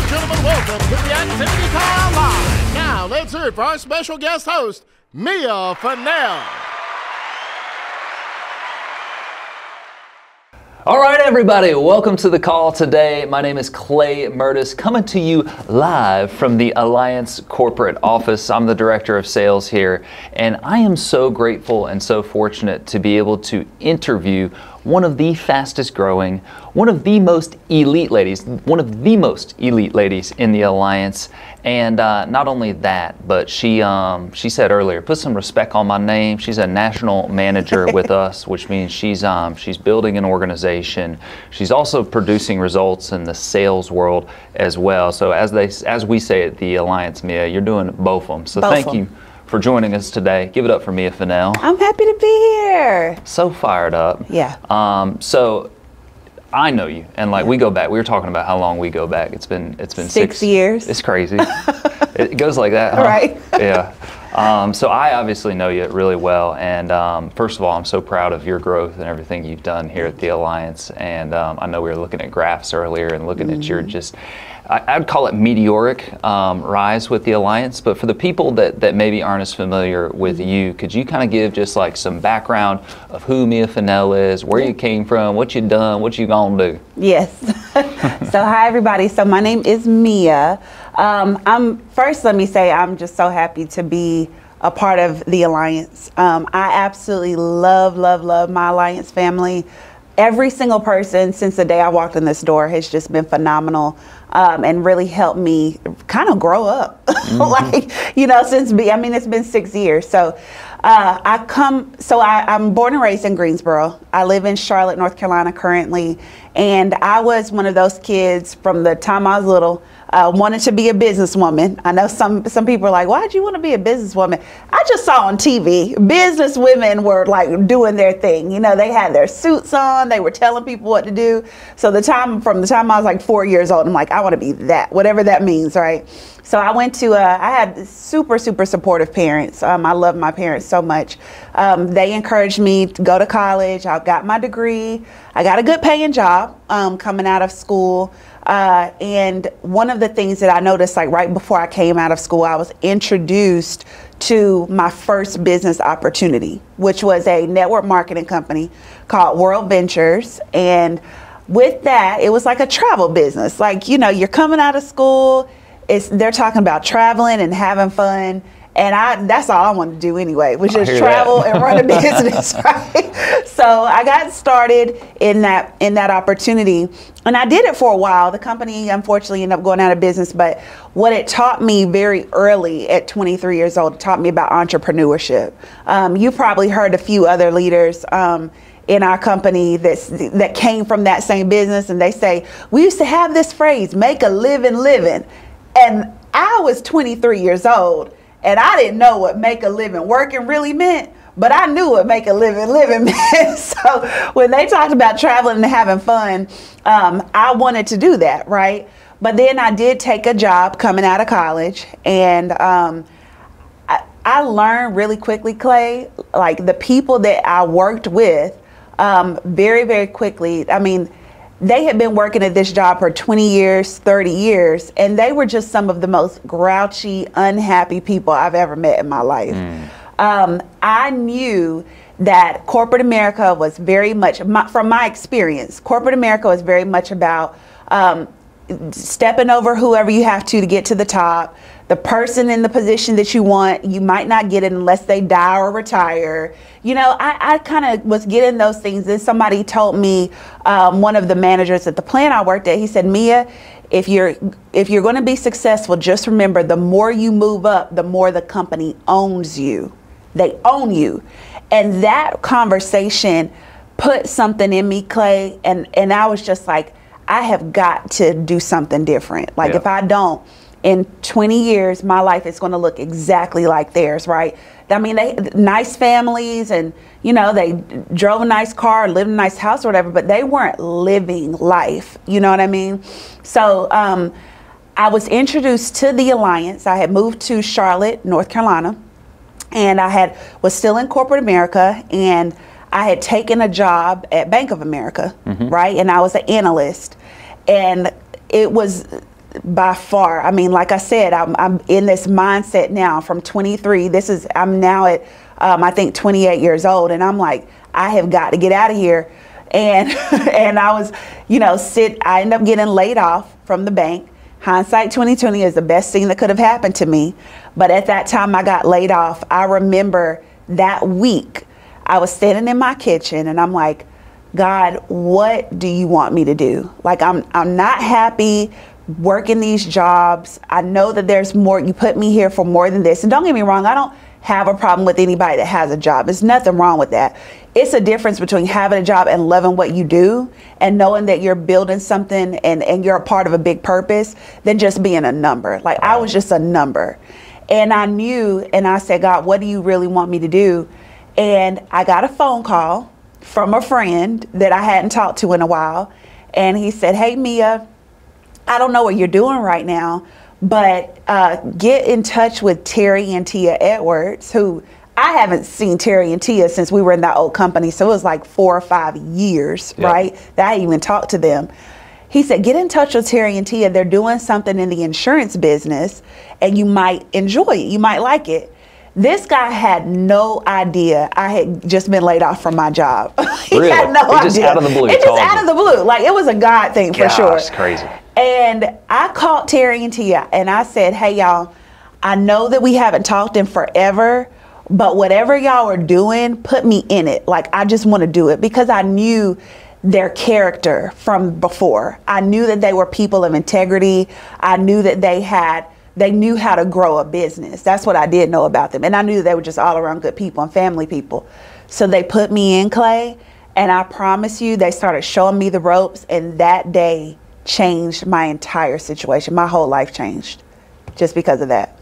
and gentlemen, welcome to the Activity Car Live. Now, let's hear it for our special guest host, Mia Fennell. All right, everybody, welcome to the call today. My name is Clay Mertes, coming to you live from the Alliance corporate office. I'm the director of sales here, and I am so grateful and so fortunate to be able to interview one of the fastest growing, one of the most elite ladies in the Alliance. And not only that, but she said earlier, put some respect on my name. She's a national manager with us, which means she's building an organization. She's also producing results in the sales world as well. So as we say at the Alliance, Mia, you're doing both of them. So thank you for joining us today. Give it up for Mia Fennell. I'm happy to be here. So fired up. Yeah. So I know you, and like we go back. We were talking about how long we go back. It's been 6 years. It's crazy. It goes like that, huh? Right. Yeah. So I obviously know you really well, and first of all, I'm so proud of your growth and everything you've done here at the Alliance. And I know we were looking at graphs earlier and looking at your I'd call it meteoric rise with the Alliance, but for the people that maybe aren't as familiar with you, could you kind of give just like some background of who Mia Fennell is, where you came from, what you done, what you gonna do? Yes. So hi everybody. So my name is Mia. Let me say I'm just so happy to be a part of the Alliance. I absolutely love my Alliance family. Every single person since the day I walked in this door has just been phenomenal and really helped me kind of grow up. It's been 6 years. So I'm born and raised in Greensboro. I live in Charlotte, North Carolina currently. And I was one of those kids from the time I was little, wanted to be a businesswoman. I know some people are like, why'd you want to be a businesswoman? I just saw on TV, business women were like doing their thing. You know, they had their suits on, they were telling people what to do. So from the time I was like 4 years old, I'm like, I want to be that, whatever that means, right? So I went to, I had super supportive parents. I love my parents so much. They encouraged me to go to college. I got my degree. I got a good paying job coming out of school. And one of the things that I noticed, like right before I came out of school, I was introduced to my first business opportunity, which was a network marketing company called World Ventures. And with that, it was like a travel business. Like, you know, you're coming out of school, they're talking about traveling and having fun. And that's all I wanted to do anyway, was just travel and run a business, right? So I got started in that opportunity, and I did it for a while. The company unfortunately ended up going out of business, but what it taught me very early at 23 years old, it taught me about entrepreneurship. You probably heard a few other leaders in our company that came from that same business, and they say, we used to have this phrase, make a living living. And I was 23 years old, and I didn't know what make a living working really meant, but I knew what make a living living meant. So when they talked about traveling and having fun, I wanted to do that, right? But then I did take a job coming out of college, and I learned really quickly, Clay, like the people that I worked with very quickly. I mean, they had been working at this job for 20 years, 30 years, and they were just some of the most grouchy, unhappy people I've ever met in my life. I knew that corporate America was very much, from my experience, corporate America was very much about stepping over whoever you have to get to the top. The person in the position that you want, you might not get it unless they die or retire. You know, I kind of was getting those things. Then somebody told me, one of the managers at the plant I worked at, he said, Mia, if you're going to be successful, just remember, the more you move up, the more the company owns you. They own you. And that conversation put something in me, Clay, and I was just like, I have got to do something different. Like, if I don't, in 20 years, my life is going to look exactly like theirs, right? I mean, they nice families, and you know, they drove a nice car, lived in a nice house or whatever, but they weren't living life. You know what I mean? So I was introduced to the Alliance. I had moved to Charlotte, North Carolina, and I was still in corporate America, and I had taken a job at Bank of America, right? And I was an analyst, and it was by far. I mean, like I said, I'm in this mindset now from 23. I'm now at, I think 28 years old, and I'm like, I have got to get out of here. And, and I was, I ended up getting laid off from the bank. Hindsight 2020 is the best thing that could have happened to me. But at that time I got laid off, I remember that week I was standing in my kitchen and I'm like, God, what do you want me to do? Like, I'm not happy working these jobs. I know that there's more. You put me here for more than this. And don't get me wrong, I don't have a problem with anybody that has a job. There's nothing wrong with that. It's a difference between having a job and loving what you do and knowing that you're building something and you're a part of a big purpose than just being a number. Like, I was just a number. And I knew, and I said, God, what do you really want me to do? And I got a phone call from a friend that I hadn't talked to in a while. And he said, hey, Mia, I don't know what you're doing right now, but get in touch with Terry and Tia Edwards, who I haven't seen Terry and Tia since we were in that old company. So it was like 4 or 5 years, right, that I didn't even talked to them. He said, get in touch with Terry and Tia. They're doing something in the insurance business and you might enjoy it. You might like it. This guy had no idea I had just been laid off from my job. He really? had no idea. Just out of the blue. It just out of the blue. Like, it was a God thing for sure. That's crazy. And I called Terry and Tia and I said, hey, y'all, I know that we haven't talked in forever, but whatever y'all are doing, put me in it. Like, I just want to do it, because I knew their character from before. I knew that they were people of integrity. I knew that they knew how to grow a business. That's what I did know about them. And I knew they were just all around good people and family people. So they put me in, Clay, and I promise you, they started showing me the ropes, and that day changed my entire situation. My whole life changed just because of that.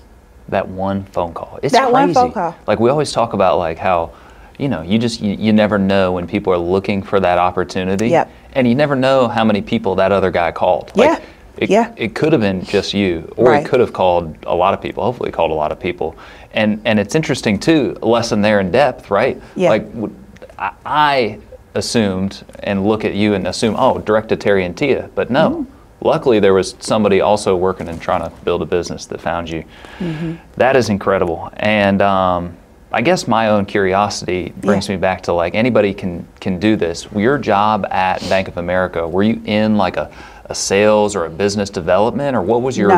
That one phone call. It's that crazy. One phone call. Like, we always talk about, like, how, you never know when people are looking for that opportunity. Yep. And you never know how many people that other guy called. Yeah. Like, it could have been just you, or Right. it could have called a lot of people. Hopefully called a lot of people. And it's interesting too, a lesson there in depth, right? Yeah. Like, I assumed and look at you and assume, oh, direct to Terry and Tia, but no. Mm-hmm. Luckily, there was somebody also working and trying to build a business that found you. Mm-hmm. That is incredible. And I guess my own curiosity brings me back to, like, anybody can do this. Your job at Bank of America, were you in like a sales or a business development, or what was your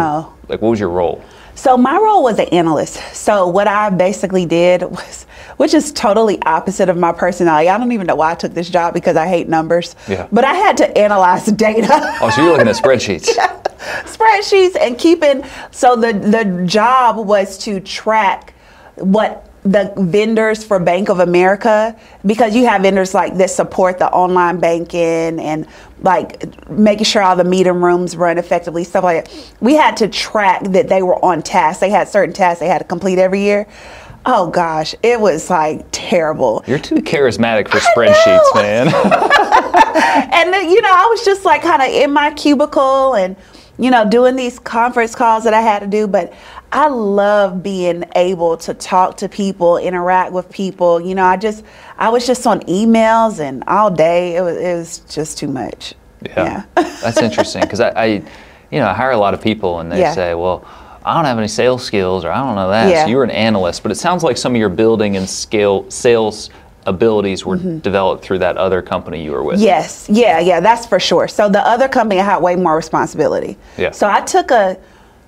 what was your role? So my role was an analyst. So what I basically did was, which is totally opposite of my personality. I don't even know why I took this job, because I hate numbers. Yeah. But I had to analyze data. Oh, so you're looking at spreadsheets. Yeah. Spreadsheets and keeping, so the job was to track what the vendors for Bank of America, because you have vendors like that support the online banking and like making sure all the meeting rooms run effectively, stuff like that. We had to track that they were on task. They had certain tasks they had to complete every year. Oh gosh, it was like terrible. You're too charismatic for spreadsheets, man. And then, I was just like kind of in my cubicle and, doing these conference calls that I had to do. But I love being able to talk to people, interact with people. I was just on emails and all day. It was just too much. Yeah. That's interesting, because I hire a lot of people and they say, well, I don't have any sales skills, or I don't know that. So you were an analyst, but it sounds like some of your building and sales abilities were developed through that other company you were with. Yes, yeah, that's for sure. So the other company, I had way more responsibility. Yeah. So I took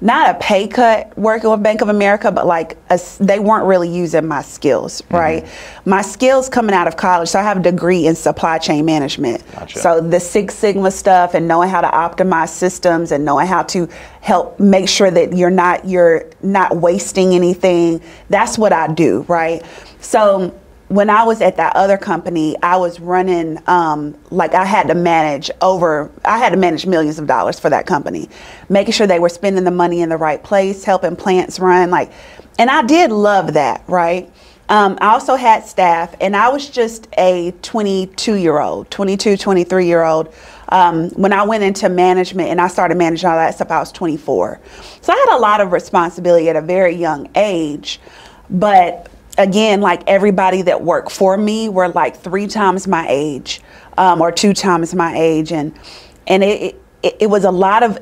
not a pay cut working with Bank of America, but like they weren't really using my skills, right? My skills coming out of college, so I have a degree in supply chain management. Gotcha. So the Six Sigma stuff and knowing how to optimize systems and knowing how to help make sure that you're not wasting anything. That's what I do, right? So when I was at that other company, I was running, I had to manage millions of dollars for that company, making sure they were spending the money in the right place, helping plants run, and I did love that, right? I also had staff, and I was just a 23-year-old. When I went into management and I started managing all that stuff, I was 24. So I had a lot of responsibility at a very young age, but again, like everybody that worked for me were like 3 times my age, or 2 times my age. And it was a lot of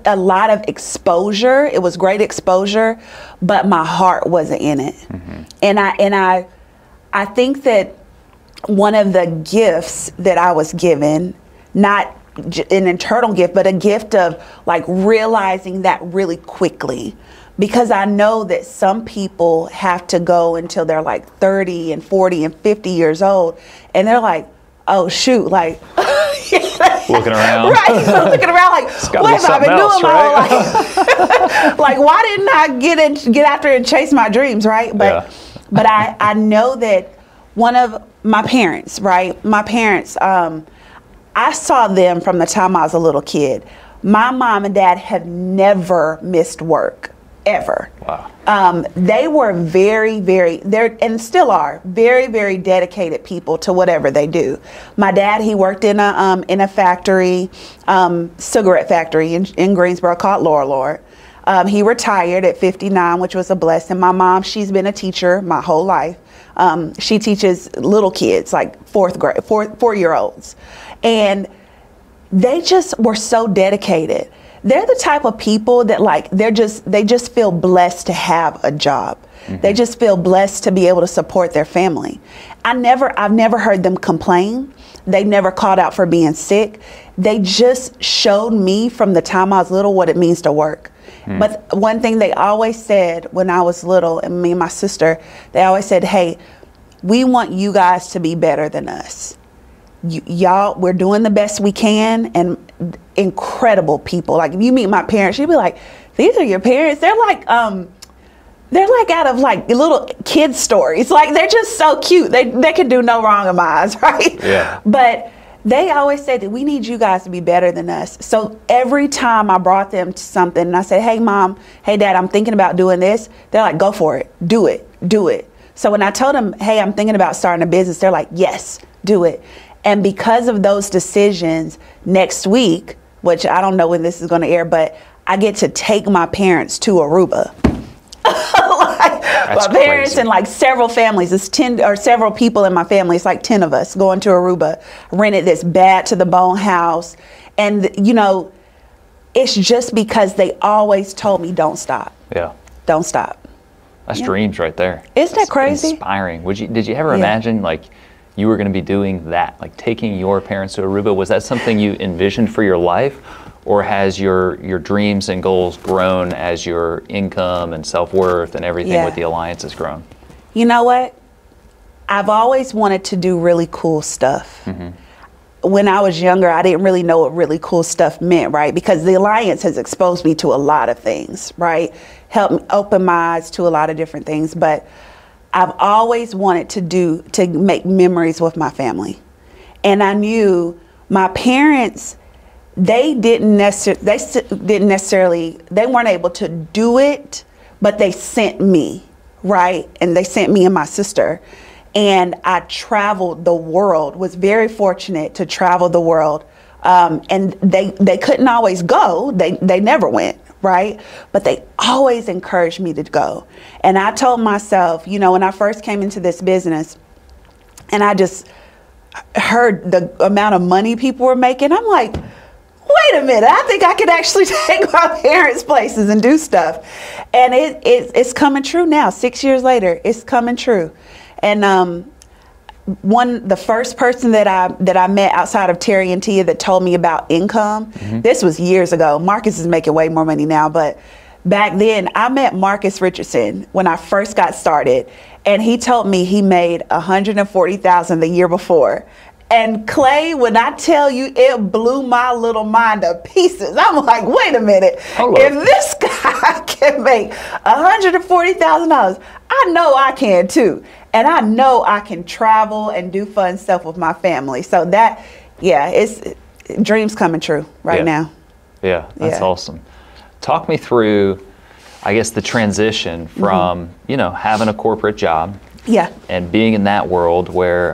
exposure. It was great exposure, but my heart wasn't in it. And I think that one of the gifts that I was given, not an internal gift, but a gift of like realizing that really quickly, because I know that some people have to go until they're like 30 and 40 and 50 years old, and they're like, oh shoot, like looking around, right? So looking around like, what have I been doing my whole life? Like, why didn't I get after and chase my dreams, right? But I know that one of my parents, right? My parents, I saw them from the time I was a little kid. My mom and dad have never missed work, ever. Wow. They were very, and still are, very, very dedicated people to whatever they do. My dad, he worked in a factory, cigarette factory in Greensboro called Lord. He retired at 59, which was a blessing. My mom, she's been a teacher my whole life. She teaches little kids, like four-year-olds. And they just were so dedicated. They're the type of people that like, they just feel blessed to have a job. They just feel blessed to be able to support their family. I've never heard them complain. They never called out for being sick. They just showed me from the time I was little what it means to work. But one thing they always said when I was little, and me and my sister, they always said, hey, we want you guys to be better than us. Y'all, we're doing the best we can, and incredible people. Like if you meet my parents, you'd be like, these are your parents? They're like out of like little kid stories. Like they're just so cute. They can do no wrong in my eyes, right? Yeah. But they always said that we need you guys to be better than us. So every time I brought them to something and I said, hey mom, hey dad, I'm thinking about doing this. They're like, go for it. Do it. Do it. So when I told them, hey, I'm thinking about starting a business, they're like, yes, do it. And because of those decisions, next week, which I don't know when this is going to air, but I get to take my parents to Aruba. My parents crazy. and like several families, it's 10 or several people in my family, it's like 10 of us going to Aruba, rented this bad to the bone house. And you know, it's just because they always told me, don't stop. Yeah. Don't stop. That's dreams right there. Isn't that crazy? Inspiring. Did you ever imagine like you were going to be doing that, like taking your parents to Aruba? Was that something you envisioned for your life? Or has your dreams and goals grown as your income and self-worth and everything with the Alliance has grown? You know what? I've always wanted to do really cool stuff. When I was younger, I didn't really know what really cool stuff meant, right? Because the Alliance has exposed me to a lot of things, right? Helped me open my eyes to a lot of different things. But I've always wanted to make memories with my family. And I knew my parents, they weren't able to do it, but they sent me, right? And they sent me and my sister. And I traveled the world, was very fortunate to travel the world. And they couldn't always go, they never went, right? But they always encouraged me to go. And I told myself, you know, when I first came into this business and I just heard the amount of money people were making, I'm like, wait a minute, I think I could actually take my parents' places and do stuff. And it's coming true now. 6 years later, it's coming true. And the first person that I met outside of Terry and Tia that told me about income, this was years ago. Marcus is making way more money now, but back then I met Marcus Richardson when I first got started, and he told me he made $140,000 the year before. And Clay, when I tell you, it blew my little mind to pieces. I'm like, wait a minute. If this guy can make $140,000, I know I can too. And I know I can travel and do fun stuff with my family. So that, yeah, it's dreams coming true right now. Yeah, that's awesome. Talk me through, I guess, the transition from, you know, having a corporate job. Yeah. And being in that world where,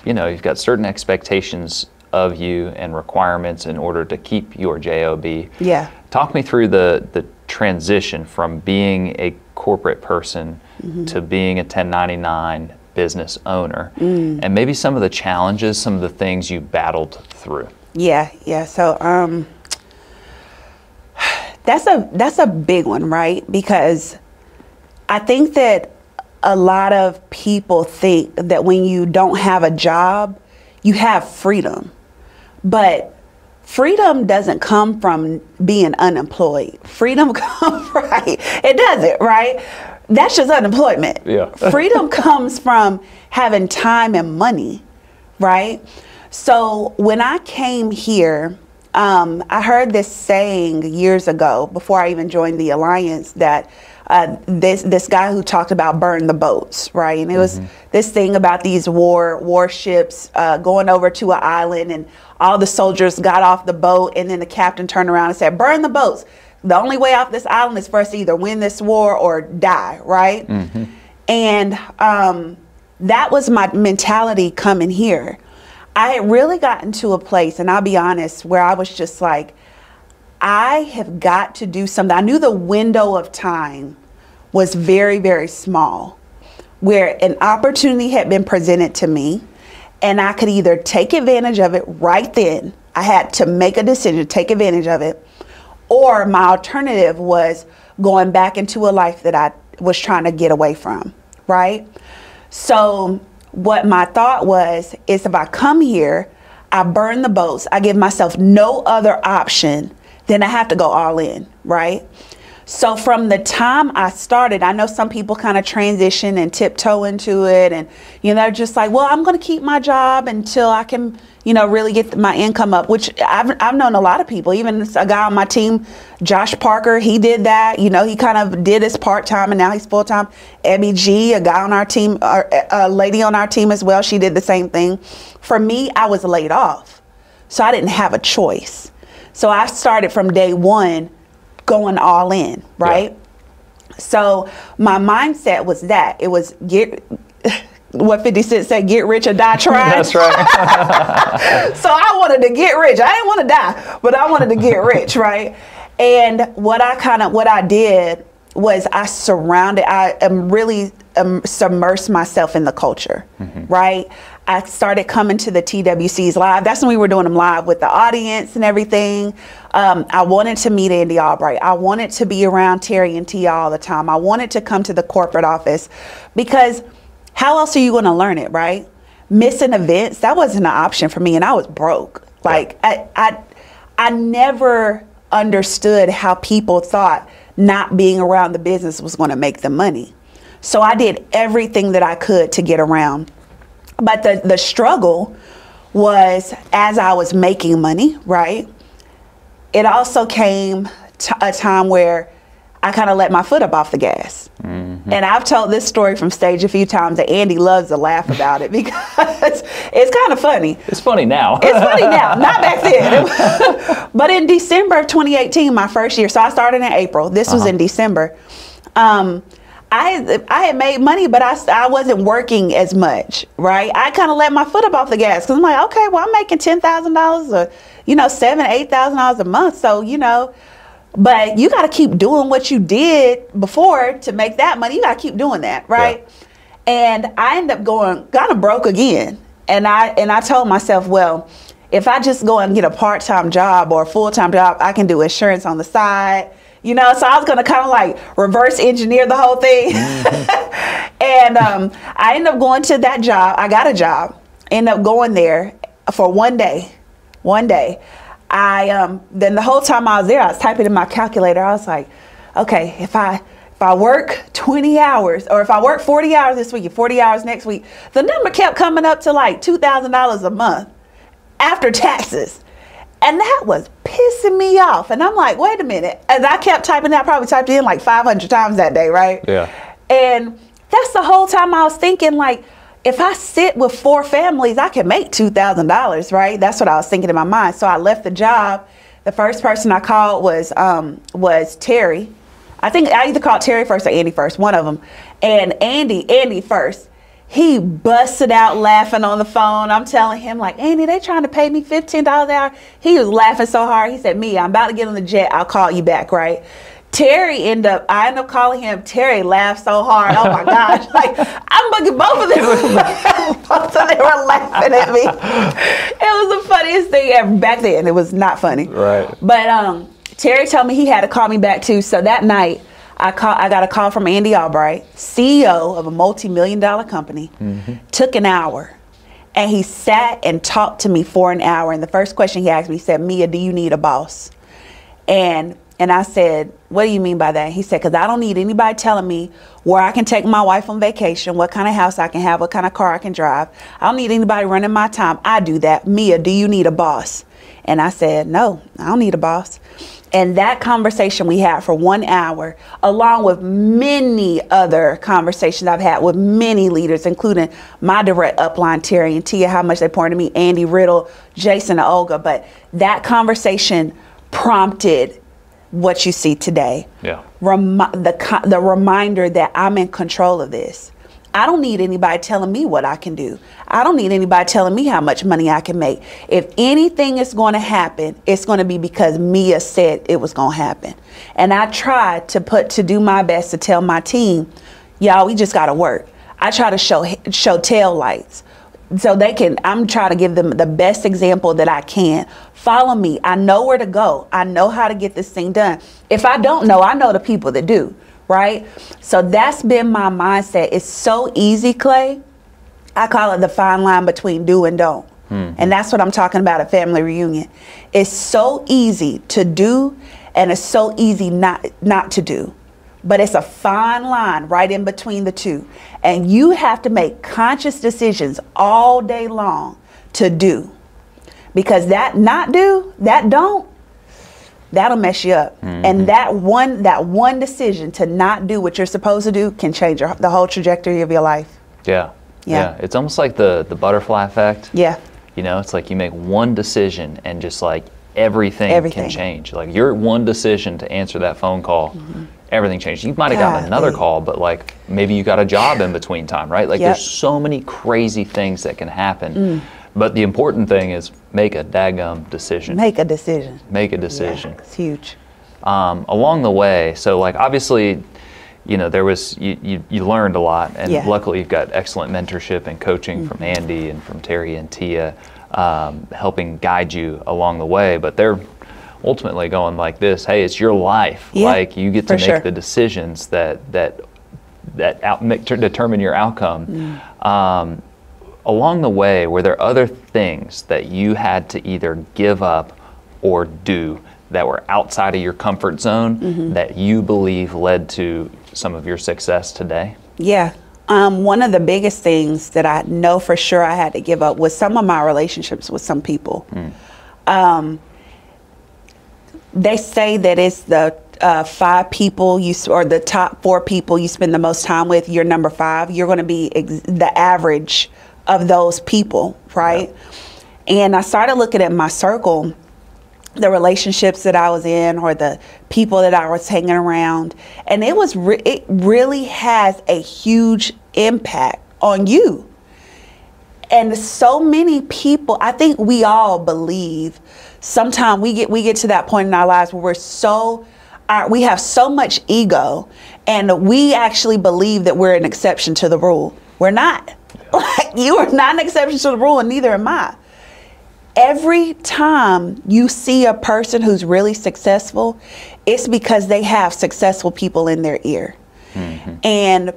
you know, you've got certain expectations of you and requirements in order to keep your job. Yeah. Talk me through the transition from being a corporate person to being a 1099 business owner, and maybe some of the challenges, some of the things you battled through. Yeah. So That's a big one, right? Because I think that a lot of people think that when you don't have a job, you have freedom. But freedom doesn't come from being unemployed. Freedom comes, right? It doesn't, right? That's just unemployment. Yeah. Freedom comes from having time and money, right? So when I came here, I heard this saying years ago before I even joined the Alliance that this guy who talked about burn the boats, right? And it was this thing about these warships going over to an island, and all the soldiers got off the boat, and then the captain turned around and said, burn the boats. The only way off this island is for us to either win this war or die, right? And that was my mentality coming here. I had really gotten to a place, and I'll be honest, where I was just like, I have got to do something. I knew the window of time was very, very small, where an opportunity had been presented to me, and I could either take advantage of it right then. I had to make a decision to take advantage of it, or my alternative was going back into a life that I was trying to get away from, right? So what my thought was is, if I come here, I burn the boats, I give myself no other option, then I have to go all in, right? So from the time I started, I know some people kind of transition and tiptoe into it, and they're just like, well, I'm going to keep my job until I can, really get my income up, which I've known a lot of people, even a guy on my team, Josh Parker, he did that. He kind of did his part-time, and now he's full-time. Abby G, a guy on our team, or a lady on our team as well, she did the same thing. For me, I was laid off, so I didn't have a choice. So I started from day one going all in, right? Yeah. So my mindset was that it was what 50 Cent said, get rich or die trying. That's right. So I wanted to get rich. I didn't want to die, but I wanted to get rich, right? And what I did was I really submersed myself in the culture, right? I started coming to the TWCs live. That's when we were doing them live with the audience and everything. I wanted to meet Andy Albright. I wanted to be around Terry and Tia all the time. I wanted to come to the corporate office, because how else are you going to learn it, right? Missing events, that wasn't an option for me, and I was broke. Like, I never understood how people thought not being around the business was going to make them money. So I did everything that I could to get around. But the struggle was, as I was making money, right, it also came to a time where I kind of let my foot up off the gas. And I've told this story from stage a few times, and Andy loves to laugh about it because it's kind of funny. It's funny now. It's funny now, not back then. But in December of 2018, my first year, so I started in April. This was in December. I had made money, but I wasn't working as much, right? I kind of let my foot up off the gas, because I'm like, okay, well, I'm making $10,000 or, $7,000, $8,000 a month. So, but you got to keep doing what you did before to make that money. You got to keep doing that, right? Yeah. And I ended up going kind of broke again. And I told myself, well, if I just go and get a part-time job or a full-time job, I can do insurance on the side. So I was going to kind of like reverse engineer the whole thing. And I ended up going to that job. I got a job, ended up going there for one day. Then the whole time I was there, I was typing in my calculator. I was like, okay, if I work 20 hours, or if I work 40 hours this week and 40 hours next week, the number kept coming up to like $2,000 a month after taxes. And that was pissing me off. And I'm like, wait a minute. And I kept typing that, I probably typed it in like 500 times that day, right? Yeah. And that's the whole time I was thinking, like, if I sit with 4 families, I can make $2,000, right? That's what I was thinking in my mind. So I left the job. The first person I called was Terry. I think I either called Terry first or Andy first, one of them. And Andy first. He busted out laughing on the phone. I'm telling him, like, Andy, they trying to pay me $15 an hour. He was laughing so hard. He said, Mia, I'm about to get on the jet. I'll call you back, right? I end up calling him. Terry laughed so hard. Oh my gosh. Like, I'm looking, both of them. Both of them were laughing at me. It was the funniest thing ever. Back then, it was not funny. Right. But Terry told me he had to call me back too. So that night, I got a call from Andy Albright, CEO of a multi-million-dollar company. Took an hour, and he sat and talked to me for an hour. And the first question he asked me, he said, "Mia, do you need a boss?" And I said, "What do you mean by that?" He said, "Because I don't need anybody telling me where I can take my wife on vacation, what kind of house I can have, what kind of car I can drive. I don't need anybody running my time. I do that. Mia, do you need a boss?" And I said, "No, I don't need a boss." And that conversation we had for 1 hour, along with many other conversations I've had with many leaders, including my direct upline, Terry and Tia, how much they poured into me, Andy Riddle, Jason, and Olga. But that conversation prompted what you see today. Yeah. The reminder that I'm in control of this. I don't need anybody telling me what I can do. I don't need anybody telling me how much money I can make. If anything is going to happen, it's going to be because Mia said it was going to happen. And I try to do my best to tell my team, y'all, we just got to work. I try to show tail lights so they can, I'm trying to give them the best example that I can. Follow me. I know where to go. I know how to get this thing done. If I don't know, I know the people that do. Right? So that's been my mindset. It's so easy, Clay. I call it the fine line between do and don't. And that's what I'm talking about at Family Reunion. It's so easy to do, and it's so easy not to do. But it's a fine line right in between the two. And you have to make conscious decisions all day long to do. Because that not do, that don't, that'll mess you up. And that one decision to not do what you're supposed to do can change the whole trajectory of your life. Yeah. It's almost like the butterfly effect. Yeah. You know, it's like you make one decision and just like everything can change. Like your one decision to answer that phone call, everything changed. You might have gotten another call, but like maybe you got a job in between time, right? Like there's so many crazy things that can happen. But the important thing is make a daggum decision. Make a decision. Make a decision. Yeah, it's huge. Along the way, so like obviously, you know, there was, you learned a lot, and luckily you've got excellent mentorship and coaching from Andy and from Terry and Tia, helping guide you along the way. But they're ultimately going like this: hey, it's your life. Like you get to make the decisions that determine your outcome. Along the way, were there other things that you had to either give up or do that were outside of your comfort zone that you believe led to some of your success today? Yeah. One of the biggest things that I know for sure I had to give up was some of my relationships with some people. They say that it's the 5 people or the top 4 people you spend the most time with, you're number 5. You're going to be the average of those people, right? And I started looking at my circle, the relationships that I was in or the people that I was hanging around, and it really has a huge impact on you. And so many people, I think we all believe, sometimes we get to that point in our lives where we have so much ego, and we actually believe that we're an exception to the rule. We're not. Like, you are not an exception to the rule, and neither am I. Every time you see a person who's really successful, it's because they have successful people in their ear. And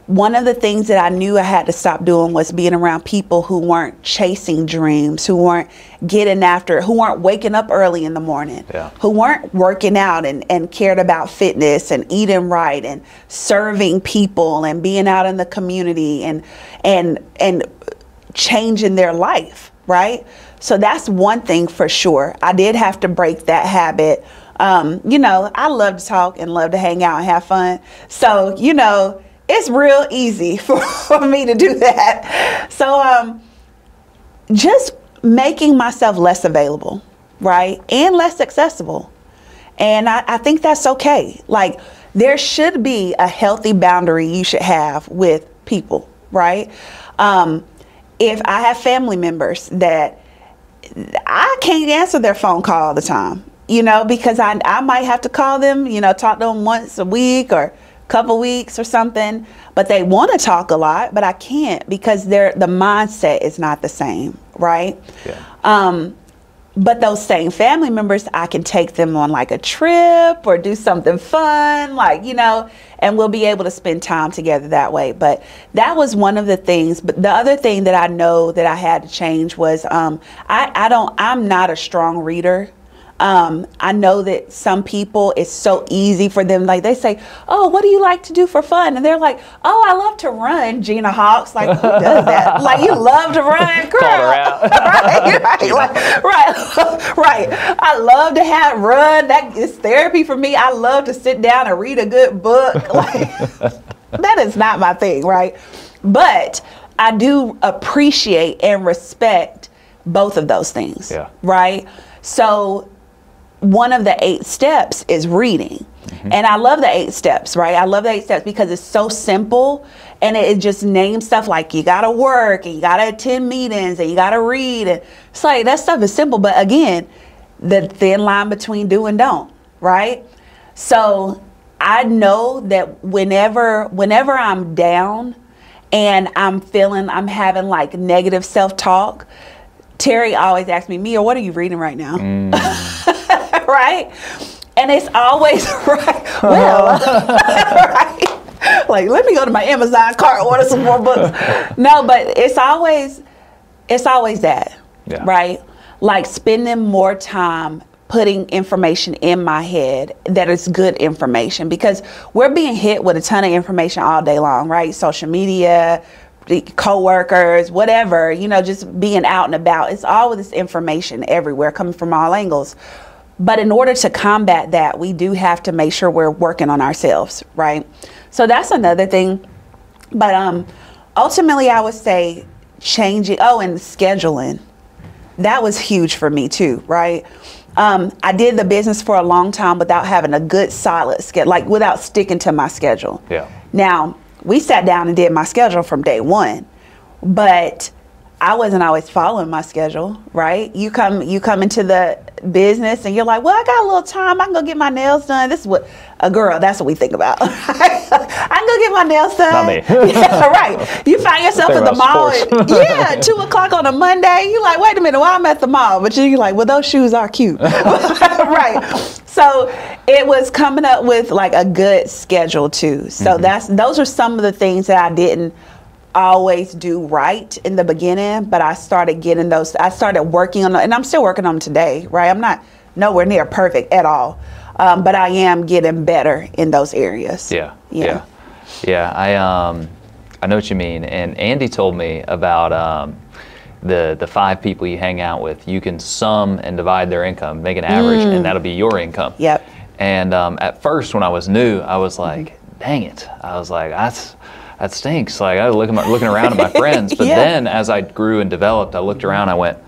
one of the things that I knew I had to stop doing was being around people who weren't chasing dreams, who weren't getting after it, who weren't waking up early in the morning, who weren't working out and cared about fitness and eating right and serving people and being out in the community and changing their life, right? So that's one thing for sure. I did have to break that habit. You know, I love to talk and love to hang out and have fun. So, you know, it's real easy for me to do that. So just making myself less available, right? And less accessible. And I think that's okay. Like, there should be a healthy boundary you should have with people, right? If I have family members that I can't answer their phone call all the time, you know, because I might have to call them, you know, talk to them once a week or couple weeks or something, but they want to talk a lot, but I can't because the mindset is not the same, right? But those same family members, I can take them on like a trip or do something fun, like, you know, and we'll be able to spend time together that way. But that was one of the things. But the other thing that I know that I had to change was I'm not a strong reader. I know that some people, it's so easy for them. Like they say, oh, what do you like to do for fun? And they're like, oh, I love to run. Gina Hawks, like, who does that? Like, you love to run, girl. Called her out. Right. I love to run. That is therapy for me. I love to sit down and read a good book. Like, that is not my thing, right? But I do appreciate and respect both of those things, right? So one of the 8 steps is reading. And I love the 8 steps, right? I love the 8 steps because it's so simple, and it just names stuff like you gotta work and you gotta attend meetings and you gotta read. And it's like, that stuff is simple, but again, the thin line between do and don't, right? So I know that whenever I'm down and I'm having like negative self-talk, Terry always asks me, Mia, what are you reading right now? Right? And it's always right. Well, right? Like, let me go to my Amazon cart and order some more books. No, but it's always that, right? Like spending more time putting information in my head that is good information, because we're being hit with a ton of information all day long, right? Social media, co-workers, whatever, you know, just being out and about. It's all of this information everywhere coming from all angles. But in order to combat that, we do have to make sure we're working on ourselves, right? So that's another thing. But ultimately, I would say changing, and scheduling. That was huge for me too, right? I did the business for a long time without having a good solid schedule, like without sticking to my schedule. Yeah. Now, we sat down and did my schedule from day one, but I wasn't always following my schedule, right? You come into the business and you're like, well, I got a little time. I can go get my nails done. This is what a girl, that's what we think about. I can go get my nails done. Not me. Yeah, right. You find yourself at the mall at 2 o'clock on a Monday. You're like, wait a minute, why I'm at the mall? But you're like, well, those shoes are cute. Right. So it was coming up with like a good schedule too. So those are some of the things that I didn't always do right in the beginning, but I started getting those. I started working on them, and I'm still working on them today, right? I'm not nowhere near perfect at all, but I am getting better in those areas. Yeah. I know what you mean. And Andy told me about the 5 people you hang out with. You can sum and divide their income, make an average, and that'll be your income. Yep. And at first, when I was new, I was like, dang it. I was like, that stinks. Like, I was looking around at my friends. But then as I grew and developed, I looked around, I went,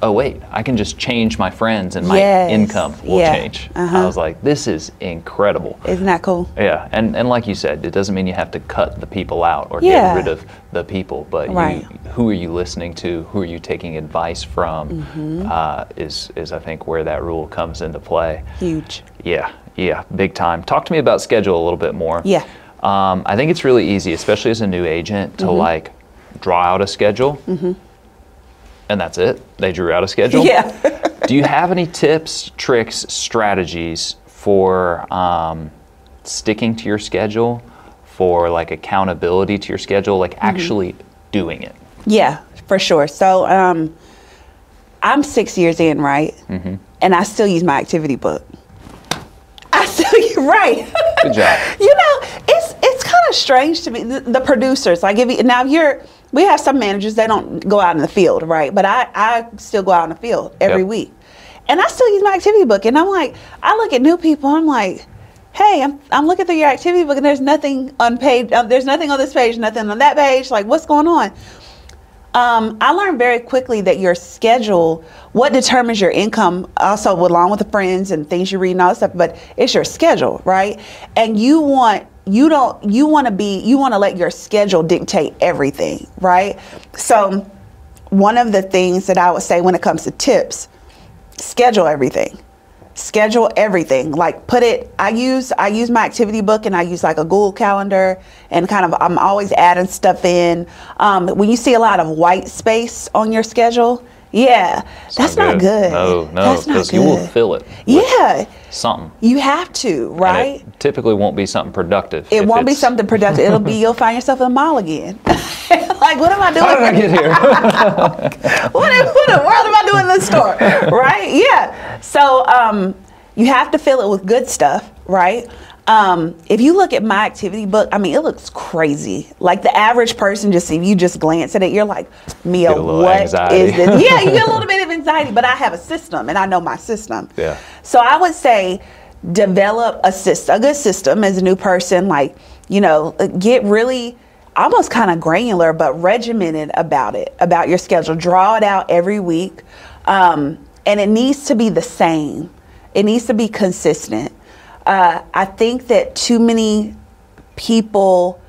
oh wait, I can just change my friends and my income will change. I was like, this is incredible. Isn't that cool? Yeah, and like you said, it doesn't mean you have to cut the people out or get rid of the people, but who are you listening to, who are you taking advice from, is I think where that rule comes into play. Huge. Yeah, big time. Talk to me about schedule a little bit more. Yeah. I think it's really easy, especially as a new agent, to like draw out a schedule, and that's it. They drew out a schedule. Yeah. Do you have any tips, tricks, strategies for sticking to your schedule, for like accountability to your schedule, like actually doing it? Yeah, for sure. So I'm 6 years in, right? And I still use my activity book. Right. Good job. You know, it's kind of strange to me. The producers, like we have some managers, they don't go out in the field, right? But I still go out in the field every week, and I still use my activity book. And I'm like, I look at new people, I'm like, hey, I'm looking through your activity book, and there's nothing unpaid. There's nothing on this page, nothing on that page. Like, what's going on? I learned very quickly that your schedule, what determines your income, also along with the friends and things you read and all that stuff, but it's your schedule, right? And you want to let your schedule dictate everything, right? So one of the things that I would say when it comes to tips, schedule everything. Schedule everything. Like I use my activity book, and I use like a Google Calendar, and I'm always adding stuff in. When you see a lot of white space on your schedule, Yeah, that's not good. No, that's not because good. you will fill it. Yeah, something. You have to, right? And it typically won't be something productive. It won't be something productive. It'll be you'll find yourself in the mall again. Like, what am I doing? How did I get here? what in the world am I doing in this store? Right? Yeah. So you have to fill it with good stuff, right? If you look at my activity book, I mean, it looks crazy. Like the average person, if you just glance at it, you're like, Mia, what anxiety. is this? Yeah, you get a little bit of anxiety, but I have a system and I know my system. Yeah. So I would say develop a good system as a new person, like, get really almost kind of granular, but regimented about your schedule. Draw it out every week. And it needs to be the same. It needs to be consistent. I think that too many people,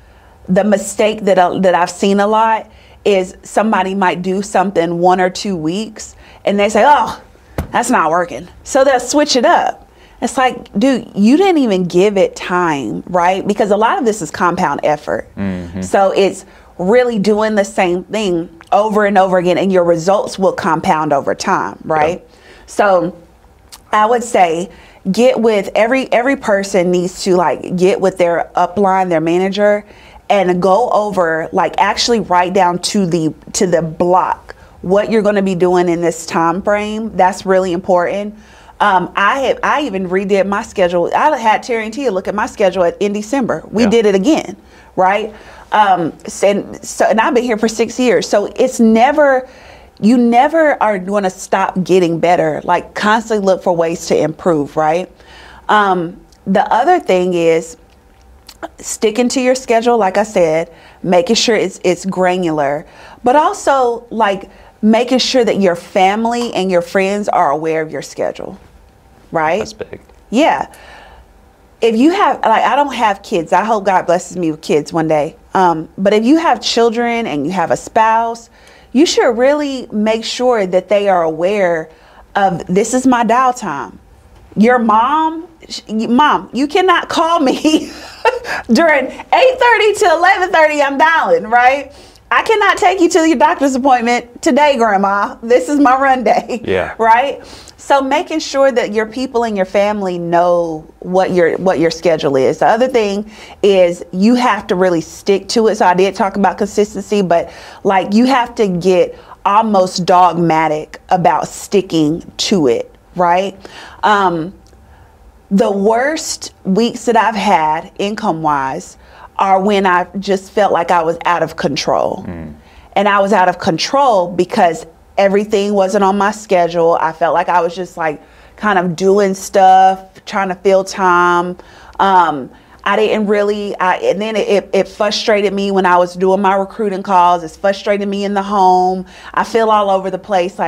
the mistake that I've seen a lot is somebody might do something 1 or 2 weeks and they say, oh, that's not working. So they'll switch it up. It's like, dude, you didn't even give it time, right? Because a lot of this is compound effort. Mm-hmm. So it's really doing the same thing over and over again, and your results will compound over time, right? Yeah. So I would say get with every person needs to get with their upline, their manager, and go over, actually write down to the block what you're going to be doing in this time frame. That's really important. I even redid my schedule. I had Terry and Tia look at my schedule in December. We did it again, right? And I've been here for 6 years. So you never are going to stop getting better. Constantly look for ways to improve, right? The other thing is sticking to your schedule, like I said, making sure it's granular, but also making sure that your family and your friends are aware of your schedule. Right? That's big. Yeah. If you have, I don't have kids. I hope God blesses me with kids one day. But if you have children and you have a spouse, you should really make sure that they are aware of, this is my dial time. Your mom, you cannot call me during 8:30 to 11:30. I'm dialing, right? I cannot take you to your doctor's appointment today, Grandma. This is my run day. Yeah. Right? So making sure that your people and your family know what your schedule is. The other thing is you have to really stick to it. So I did talk about consistency, but you have to get almost dogmatic about sticking to it, right? The worst weeks that I've had income-wise are when I just felt like I was out of control. And I was out of control because everything wasn't on my schedule. I felt like I was just kind of doing stuff, trying to fill time. I didn't really, and then it frustrated me when I was doing my recruiting calls. It's frustrated me in the home. I feel all over the place.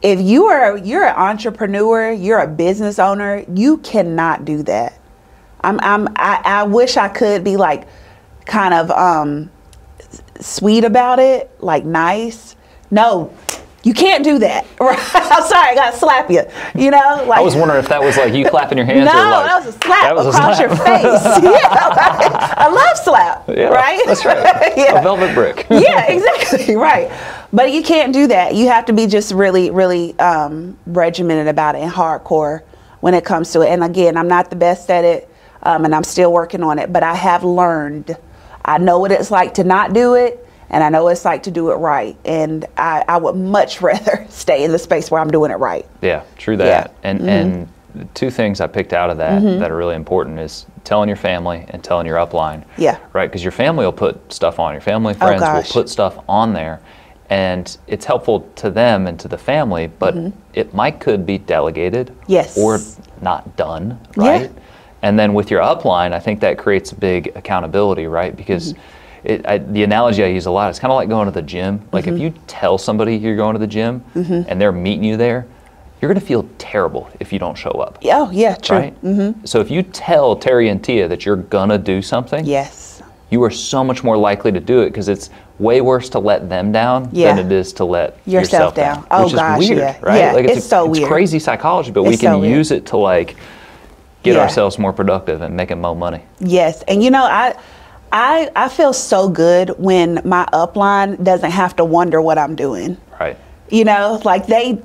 If you're an entrepreneur, you're a business owner, you cannot do that. I wish I could be kind of sweet about it, nice. No, you can't do that. I'm sorry, I gotta slap you. I was wondering if that was you clapping your hands. No, or that was a slap across your face. Yeah, I love slap. Yeah, right. That's right. Yeah. A velvet brick. Yeah, exactly. Right. But you can't do that. You have to be just really, really regimented about it and hardcore when it comes to it. And again, I'm not the best at it, and I'm still working on it. But I have learned. I know what it's like to not do it. And I know what it's like to do it right. And I would much rather stay in the space where I'm doing it right. Yeah, true that. Yeah. And two things I picked out of that that are really important is telling your family and telling your upline. Yeah. Right, because your family will put stuff on. Your family friends will put stuff on there. And it's helpful to them and to the family, but it could be delegated. Yes. Or not done, right? Yeah. And then with your upline, I think that creates big accountability, right? Because the analogy I use a lot is kind of like going to the gym. If you tell somebody you're going to the gym and they're meeting you there, you're going to feel terrible if you don't show up. Oh, yeah, true. Right? So if you tell Terry and Tia that you're going to do something, yes, you are so much more likely to do it because it's way worse to let them down than it is to let yourself down. Oh, which gosh, is weird, yeah. right? Yeah, It's so weird. It's crazy psychology, but we can use it to get ourselves more productive and making more money. Yes, and I feel so good when my upline doesn't have to wonder what I'm doing. Right. You know, like they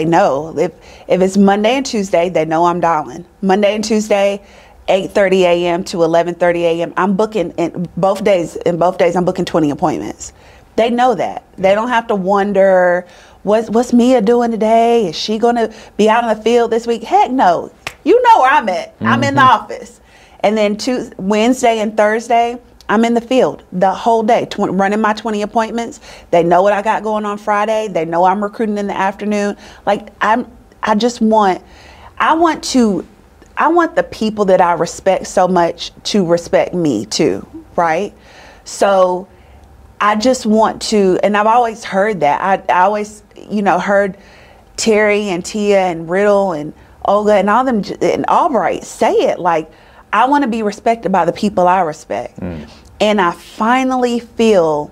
know if it's Monday and Tuesday, they know I'm dialing. Monday and Tuesday, 8:30 a.m. to 11:30 a.m. I'm booking in both days. In both days, I'm booking 20 appointments. They know that. They don't have to wonder what's Mia doing today. Is she going to be out in the field this week? Heck no. You know where I'm at. I'm in the office. And then Wednesday and Thursday, I'm in the field the whole day, running my 20 appointments. They know what I got going on Friday. They know I'm recruiting in the afternoon. Like I want the people that I respect so much to respect me too, right? So I just want to, and I've always heard that. I always, heard Terry and Tia and Riddle and Olga and all them and Albright say it like, I want to be respected by the people I respect. And I finally feel,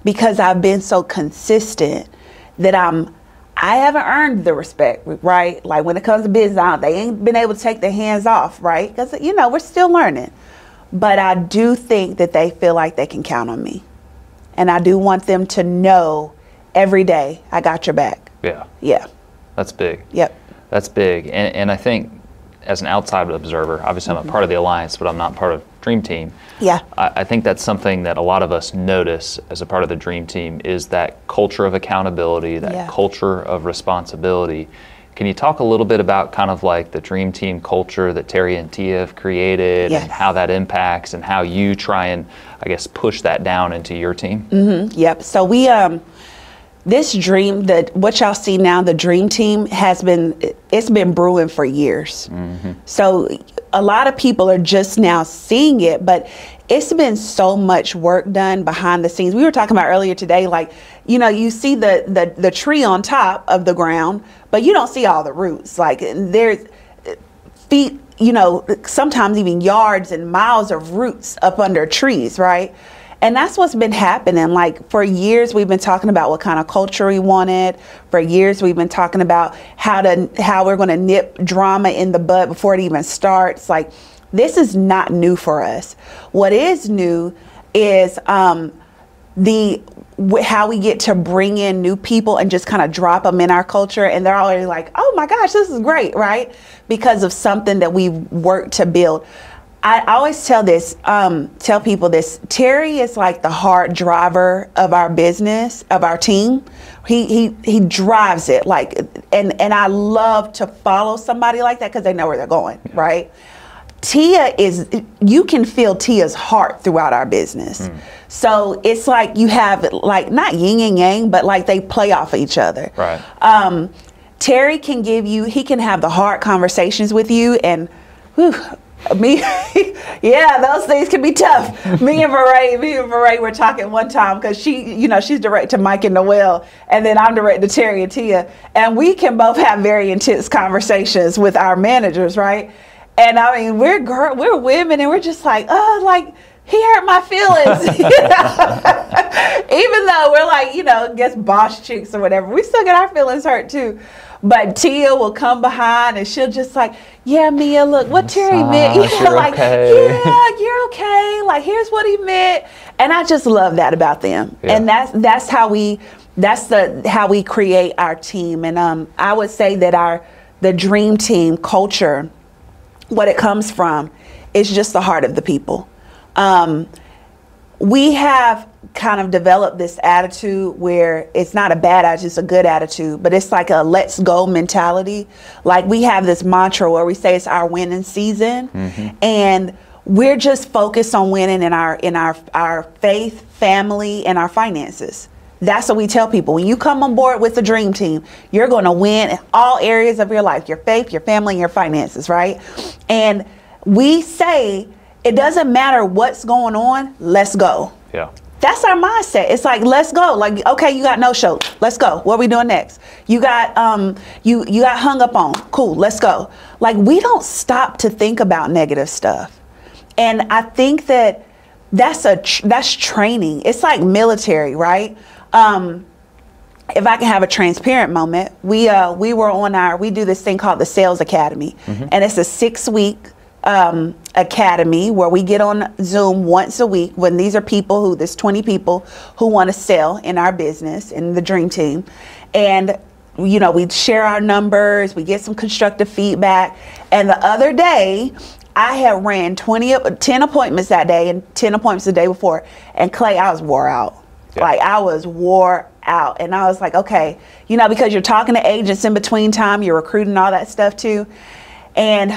because I've been so consistent, that I haven't earned the respect, right? Like when it comes to business, they ain't been able to take their hands off, right? Because, we're still learning. But I do think that they feel like they can count on me. And I do want them to know every day, I got your back. Yeah. Yeah. That's big. Yep. That's big. And I think as an outside observer, obviously I'm a part of the Alliance, but I'm not part of Dream Team. Yeah. I think that's something that a lot of us notice as a part of the Dream Team is that culture of accountability, that culture of responsibility. Can you talk a little bit about kind of like the Dream Team culture that Terry and Tia have created and how that impacts and how you try and, I guess, push that down into your team? Yep. So we, this dream, what y'all see now, the Dream Team it's been brewing for years. So a lot of people are just now seeing it, but it's been so much work done behind the scenes. We were talking about earlier today, like, you see the tree on top of the ground, but you don't see all the roots. Like there's feet, sometimes even yards and miles of roots up under trees, right? And that's what's been happening. Like for years, we've been talking about what kind of culture we wanted. For years, we've been talking about how we're going to nip drama in the bud before it even starts. Like this is not new for us. What is new is how we get to bring in new people and just kind of drop them in our culture, and they're already like, oh my gosh, this is great, right? Because of something that we've worked to build. I always tell people this. Terry is like the hard driver of our business, of our team. He drives it, like, and I love to follow somebody like that because they know where they're going, right? Tia you can feel Tia's heart throughout our business. So it's like you have like not yin and yang, but like they play off of each other. Right. Terry can he can have the hard conversations with you, and whew, those things can be tough. Me and Marae were talking one time because she's direct to Mike and Noel, and then I'm direct to Terry and Tia, and we can both have very intense conversations with our managers, right? And I mean, we're women, and we're just like, he hurt my feelings. Even though we're like, I guess boss chicks or whatever, we still get our feelings hurt too. But Tia will come behind and she'll just like, yeah, Mia, look, what Terry meant. Like, okay. Yeah, you're okay. Like, here's what he meant. And I just love that about them. Yeah. And that's how we create our team. And I would say that the Dream Team culture, what it comes from is just the heart of the people. We have kind of developed this attitude where it's not a bad attitude, it's a good attitude, but it's like a let's go mentality. Like we have this mantra where we say it's our winning season, and we're just focused on winning in our faith, family, and our finances. That's what we tell people. When you come on board with the Dream Team, you're going to win in all areas of your life, your faith, your family, and your finances, right? And we say, it doesn't matter what's going on, let's go. Yeah. That's our mindset. It's like, let's go. Like, okay, you got no show. Let's go. What are we doing next? You got you got hung up on. Cool, let's go. Like, we don't stop to think about negative stuff. And I think that's training. It's like military, right? If I can have a transparent moment, we do this thing called the Sales Academy, and it's a 6-week academy where we get on Zoom once a week when these are people who, there's 20 people who want to sell in our business, in the Dream Team. And, you know, we share our numbers, we get some constructive feedback. And the other day, I had ran 10 appointments that day and 10 appointments the day before. And Clay, I was wore out. Yeah. Like, I was wore out. And I was like, okay, you know, because you're talking to agents in between time, you're recruiting, all that stuff too. And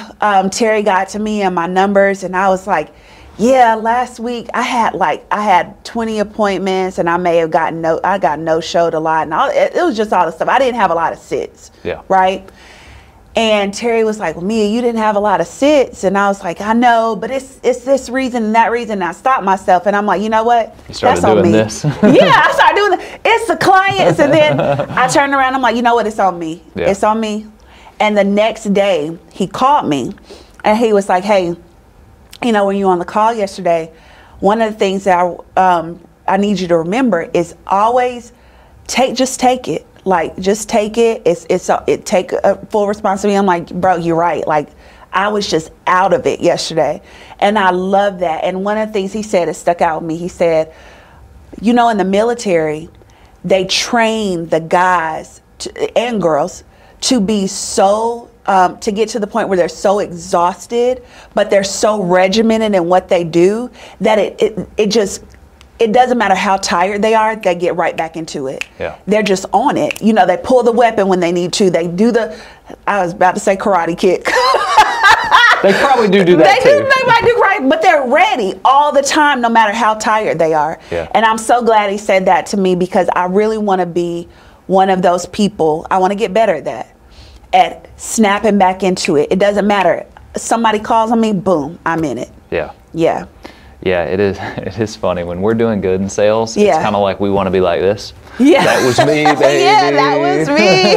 Terry got to me and my numbers, and I was like, yeah, last week I had 20 appointments, and I may have gotten no-showed a lot, and it was just all the stuff. I didn't have a lot of sits, yeah, right? And Terry was like, well, Mia, you didn't have a lot of sits. And I was like, I know, but it's this reason and that reason. And I stopped myself, and I'm like, you know what? You started doing this. Yeah, I started doing it. It's the clients. And then I turned around, I'm like, you know what? It's on me. Yeah. It's on me. And the next day, he called me, and he was like, hey, you know, when you were on the call yesterday, one of the things that I need you to remember is always just take it. Like, just take it. It take full responsibility. I'm like, bro, you're right. Like, I was just out of it yesterday. And I love that. And one of the things he said that stuck out with me, he said, you know, in the military, they train the guys and girls to be so, to get to the point where they're so exhausted, but they're so regimented in what they do that it doesn't matter how tired they are, they get right back into it. Yeah. They're just on it. You know, they pull the weapon when they need to. They do I was about to say karate kick. They probably do that too. They might do right, but they're ready all the time, no matter how tired they are. Yeah. And I'm so glad he said that to me, because I really want to be one of those people. I want to get better at that, at snapping back into it. It doesn't matter. Somebody calls on me, boom, I'm in it. Yeah. Yeah. Yeah, it is funny. When we're doing good in sales, it's kind of like we want to be like this. Yeah. That was me, baby. Yeah, that was me.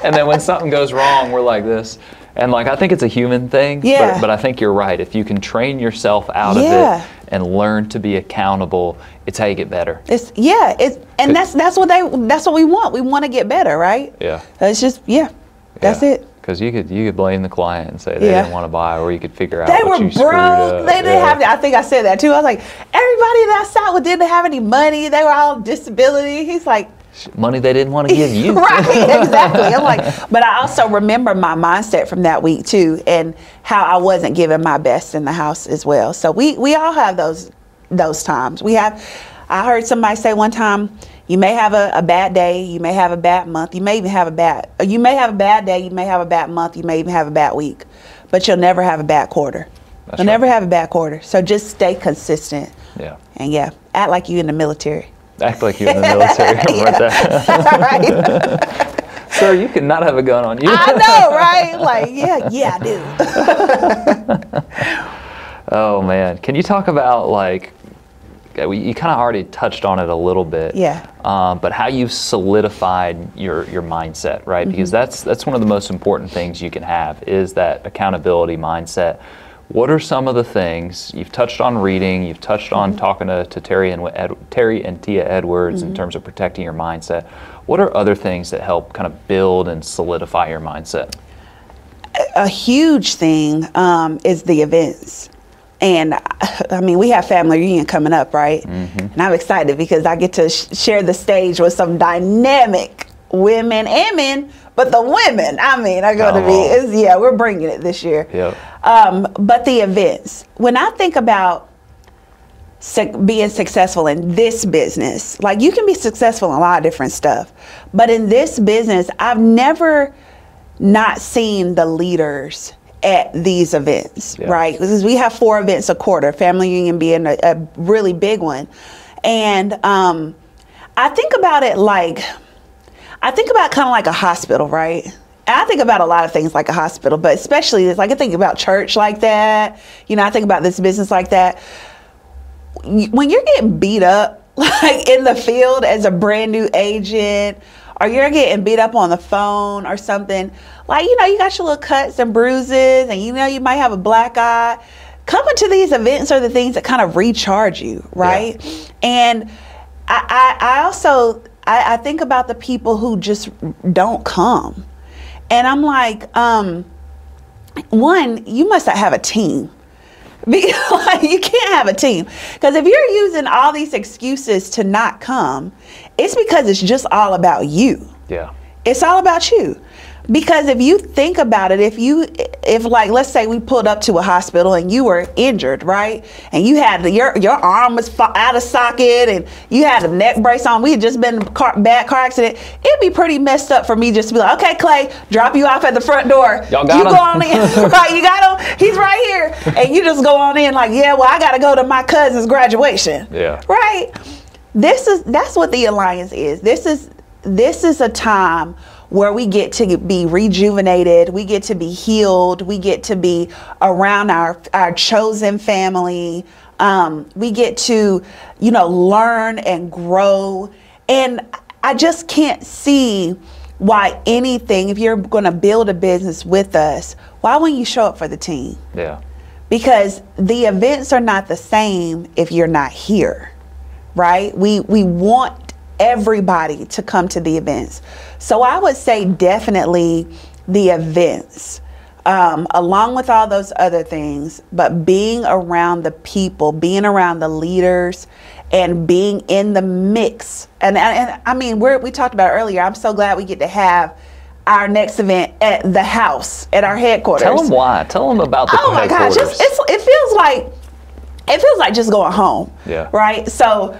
And then when something goes wrong, we're like this. And like, I think it's a human thing, but I think you're right. If you can train yourself out of it and learn to be accountable, it's how you get better. That's what we want. We want to get better, right? Yeah. It's just that's it. Because you could blame the client and say they didn't want to buy, or you could figure out they were broke. They didn't have. I think I said that too. I was like, everybody that's out didn't have any money. They were all on disability. He's like, money they didn't want to give you. Right, exactly. I'm like, but I also remember my mindset from that week too, and how I wasn't giving my best in the house as well. So we all have those times. I heard somebody say one time, you may have a bad day, you may have a bad month, you may even have a bad day, you may have a bad month, you may even have a bad week, but you'll never have a bad quarter. You'll never have a bad quarter. So just stay consistent. Yeah. And act like you in the military. Act like you're in the military. Right. Sir, you cannot have a gun on you. I know, right? Like, I do. Oh man, can you talk about, like, you kind of already touched on it a little bit. Yeah. But how you've solidified your mindset, right? Mm-hmm. Because that's one of the most important things you can have, is that accountability mindset. What are some of the things you've touched on? Reading, you've touched on talking to Terry and Tia Edwards in terms of protecting your mindset. What are other things that help kind of build and solidify your mindset? A huge thing is the events. And I mean, we have family reunion coming up, right? Mm-hmm. And I'm excited because I get to share the stage with some dynamic women and men, but the women, I mean, are going to be, we're bringing it this year. Yep. But the events, when I think about being successful in this business, like, you can be successful in a lot of different stuff, but in this business, I've never not seen the leaders at these events, right? Because we have 4 events a quarter, family reunion being a really big one. And I think about it kind of like a hospital, right? And I think about a lot of things like a hospital, but especially I think about church like that. You know, I think about this business like that. When you're getting beat up, like in the field as a brand new agent, or you're getting beat up on the phone or something, like, you know, you got your little cuts and bruises, and you know, you might have a black eye. Coming to these events are the things that kind of recharge you, right? Yeah. And I also think about the people who just don't come. And I'm like, one, you must have a team. You can't have a team. Because if you're using all these excuses to not come, it's because it's just all about you. Yeah. It's all about you. Because if you think about it, if like, let's say we pulled up to a hospital and you were injured, right? And you had your arm was out of socket and you had a neck brace on. We had just been in a bad car accident. It'd be pretty messed up for me just to be like, okay, Clay, drop you off at the front door. Y'all got you him? Go on in. Right, you got him? He's right here. And you just go on in like, yeah, well, I got to go to my cousin's graduation. Yeah. Right? That's what the Alliance is. This is a time where we get to be rejuvenated, we get to be healed, we get to be around our chosen family, we get to, learn and grow. And I just can't see why anything, if you're gonna build a business with us, why wouldn't you show up for the team? Yeah. Because the events are not the same if you're not here, right? We want everybody to come to the events. So I would say definitely the events, along with all those other things, but being around the people, being around the leaders, and being in the mix. And I mean, we talked about it earlier. I'm so glad we get to have our next event at the house, at our headquarters. Tell them why. Tell them about the headquarters. Oh my gosh, it feels like just going home. Yeah. Right. So.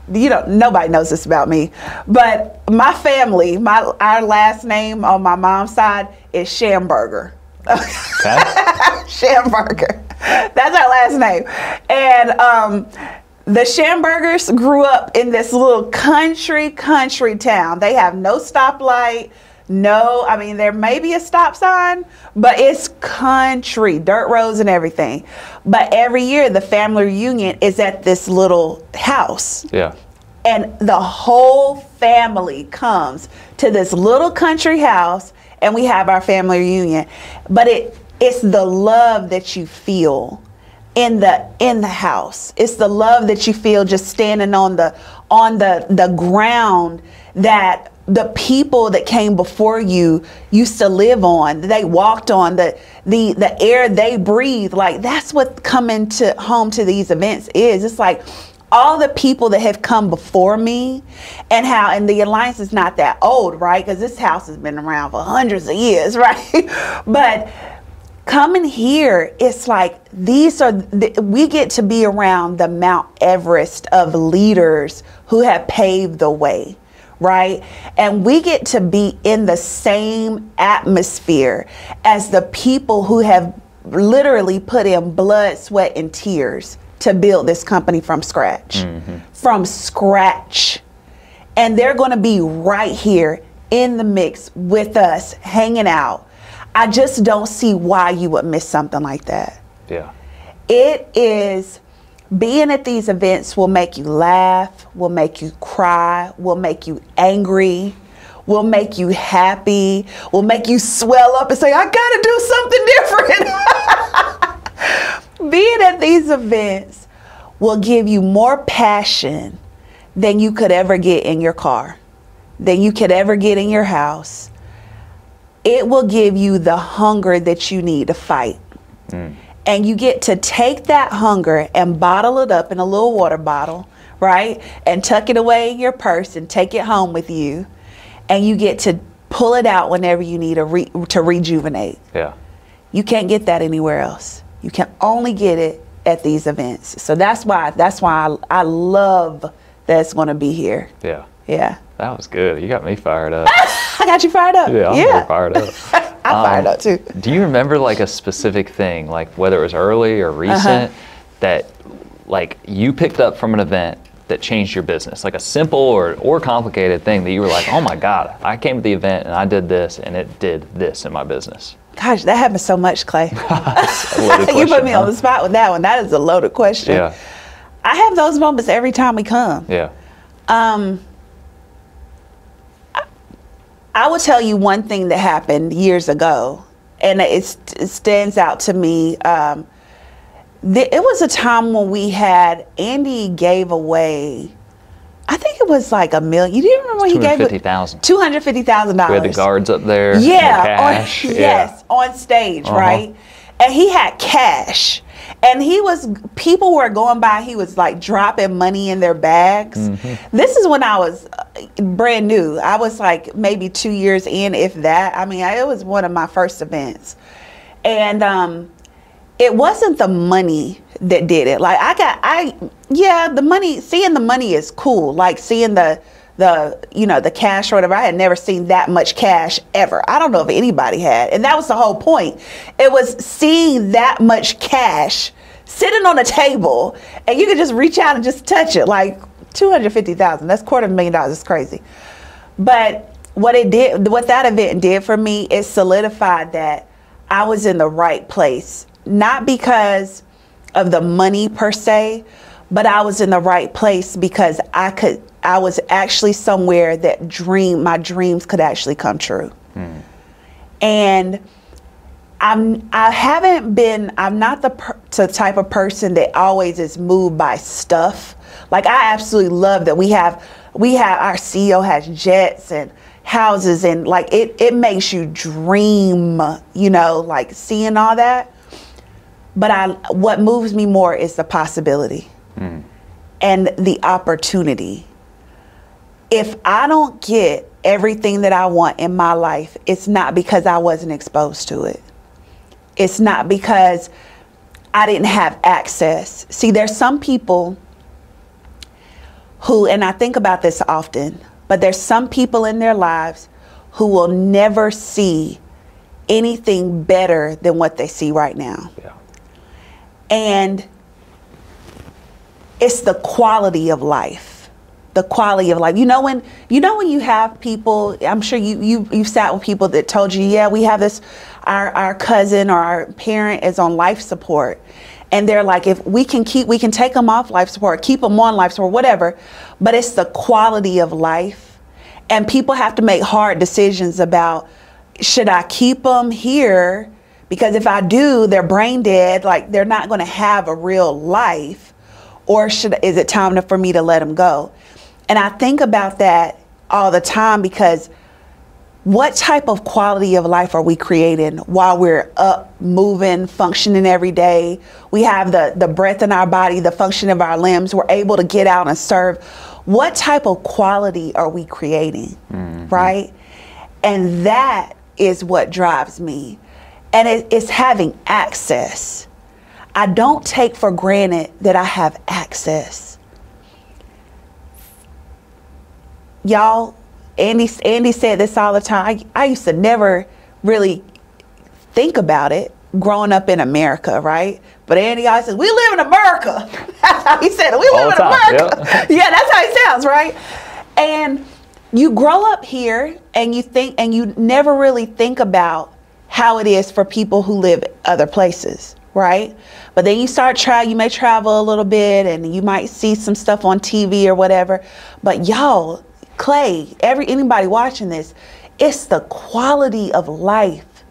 Nobody knows this about me, but my family, our last name on my mom's side is Schamberger. Okay. Schamberger. That's our last name. And the Schambergers grew up in this little country town. They have no stoplight. There may be a stop sign, but it's country, dirt roads and everything. But every year the family reunion is at this little house. Yeah. And the whole family comes to this little country house and we have our family reunion. But it's the love that you feel in the house. It's the love that you feel just standing on the ground that the people that came before you used to live on, they walked on, the air they breathe. Like, that's what coming home to these events is. It's like all the people that have come before me, and the Alliance is not that old, right? Because this house has been around for hundreds of years, right? But coming here, it's like we get to be around the Mount Everest of leaders who have paved the way. Right? And we get to be in the same atmosphere as the people who have literally put in blood, sweat, and tears to build this company from scratch. Mm-hmm. From scratch. And they're going to be right here in the mix with us, hanging out. I just don't see why you would miss something like that. Yeah. It is... Being at these events will make you laugh, will make you cry, will make you angry, will make you happy, will make you swell up and say, I gotta do something different. Being at these events will give you more passion than you could ever get in your car, than you could ever get in your house. It will give you the hunger that you need to fight. Mm. And you get to take that hunger and bottle it up in a little water bottle, right? And tuck it away in your purse and take it home with you. And you get to pull it out whenever you need to rejuvenate. Yeah. You can't get that anywhere else. You can only get it at these events. So that's why I love that it's going to be here. Yeah. Yeah. That was good. You got me fired up. I got you fired up. Yeah, I'm really fired up. I'm fired up too. Do you remember like a specific thing, like whether it was early or recent, that like you picked up from an event that changed your business? Like a simple or complicated thing that you were like, oh my God, I came to the event and I did this and it did this in my business. Gosh, that happens so much, Clay. Question, you put me on the spot with that one. That is a loaded question. Yeah. I have those moments every time we come. Yeah. I will tell you one thing that happened years ago, and it stands out to me. It was a time when Andy gave away, I think it was like $1 million. You didn't remember when he gave it? $250,000. We had the guards up there. Yeah, cash. yes, on stage, right? And he had cash. And people were going by, he was like dropping money in their bags. This is when I was brand new. I was like maybe 2 years in, if that. I mean, it was one of my first events. And it wasn't the money that did it. Like the money, seeing the money is cool. Like seeing the cash or whatever. I had never seen that much cash ever. I don't know if anybody had. And that was the whole point. It was seeing that much cash sitting on a table and you could just reach out and just touch it. Like $250,000, that's $250,000. It's crazy. But what that event did for me is solidified that I was in the right place. Not because of the money per se, but I was in the right place because I was actually somewhere that my dreams could actually come true. And I'm not the type of person that always is moved by stuff. Like I absolutely love that we have our CEO has jets and houses, and like it makes you dream, like seeing all that. But what moves me more is the possibility and the opportunity. If I don't get everything that I want in my life, it's not because I wasn't exposed to it. It's not because I didn't have access. See, there's some people who, and I think about this often, but there's some people in their lives who will never see anything better than what they see right now. Yeah. And it's the quality of life. The quality of life. When you have people, I'm sure you've sat with people that told you, yeah, we have this, our cousin or our parent is on life support. And they're like, if we can take them off life support, keep them on life support, whatever. But it's the quality of life. And people have to make hard decisions about, should I keep them here? Because if I do, they're brain dead, like they're not going to have a real life. Or is it time for me to let them go? And I think about that all the time, because what type of quality of life are we creating while we're up, moving, functioning every day? We have the breath in our body, the function of our limbs. We're able to get out and serve. What type of quality are we creating, right? And that is what drives me. And it's having access. I don't take for granted that I have access. Y'all, Andy said this all the time. I used to never really think about it growing up in America, right? But Andy always says, we live in America. That's how he said it. We live in America. Yeah, that's how it sounds, right? And you grow up here and you never really think about how it is for people who live other places, right? But then you may travel a little bit and you might see some stuff on TV or whatever. But y'all, Clay, anybody watching this, it's the quality of life,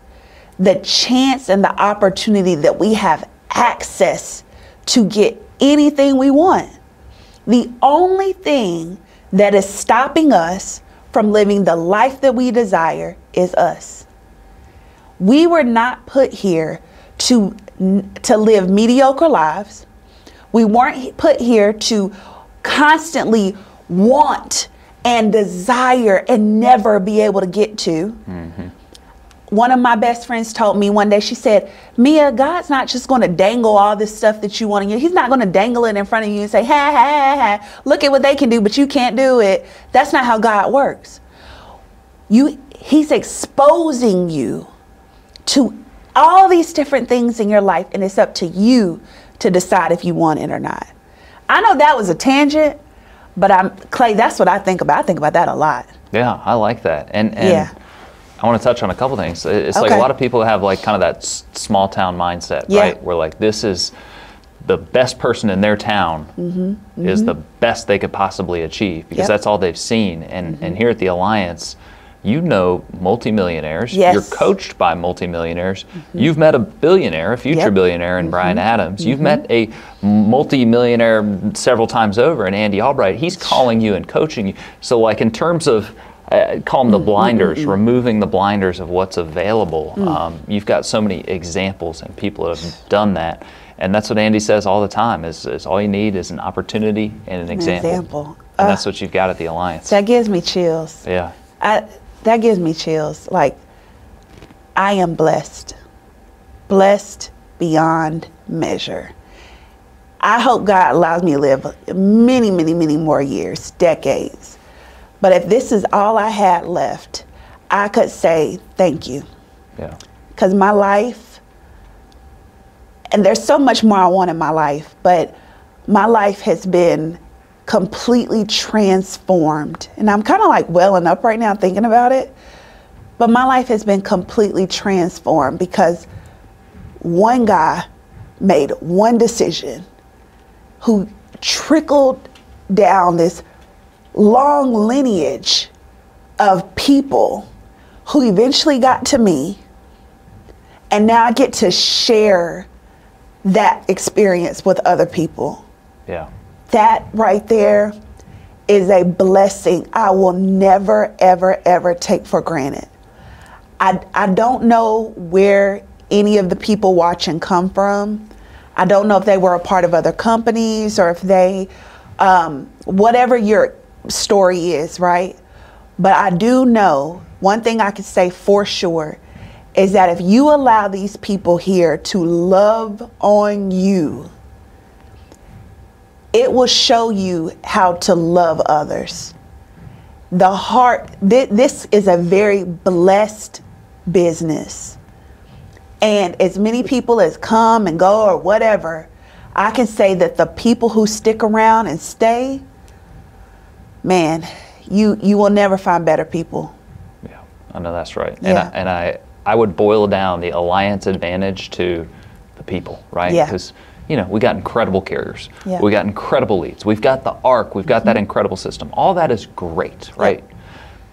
the chance and the opportunity that we have access to get anything we want. The only thing that is stopping us from living the life that we desire is us. We were not put here to live mediocre lives. We weren't put here to constantly want and desire and never be able to get to. One of my best friends told me one day, she said, Mia, God's not just going to dangle all this stuff that you want. He's not going to dangle it in front of you and say, ha, ha, ha, ha, look at what they can do, but you can't do it. That's not how God works. He's exposing you to all these different things in your life, and it's up to you to decide if you want it or not. I know that was a tangent, but Clay, that's what I think about. I think about that a lot. Yeah, I like that. And yeah. I want to touch on a couple things. It's like a lot of people have like kind of that small town mindset, right? Where like this is the best person in their town is the best they could possibly achieve because that's all they've seen. And here at the Alliance, you know multimillionaires. Yes. You're coached by multimillionaires. You've met a billionaire, a future billionaire in Brian Adams. You've met a multimillionaire several times over in Andy Albright. He's calling you and coaching you. So like in terms of call them the blinders, removing the blinders of what's available. You've got so many examples and people that have done that. And that's what Andy says all the time, is all you need is an opportunity and an example. And that's what you've got at the Alliance. That gives me chills. Yeah. That gives me chills. Like, I am blessed. Blessed beyond measure. I hope God allows me to live many, many, many more years, decades. But if this is all I had left, I could say thank you. Yeah. Because my life, and there's so much more I want in my life, but my life has been completely transformed. And I'm kind of like welling up right now thinking about it. But my life has been completely transformed because one guy made one decision who trickled down this long lineage of people who eventually got to me. And now I get to share that experience with other people. Yeah. That right there is a blessing I will never, ever, ever take for granted. I don't know where any of the people watching come from. I don't know if they were a part of other companies or if they, whatever your story is, right? But I do know, one thing I can say for sure is that if you allow these people here to love on you, it will show you how to love others. The heart, this is a very blessed business. And as many people as come and go or whatever, I can say that the people who stick around and stay, man, you will never find better people. Yeah, I know that's right. Yeah. And I would boil down the Alliance advantage to the people, right? Yeah. Because, you know, we got incredible carriers. Yeah. We got incredible leads. We've got the ARC. We've got that incredible system. All that is great, right? Yeah.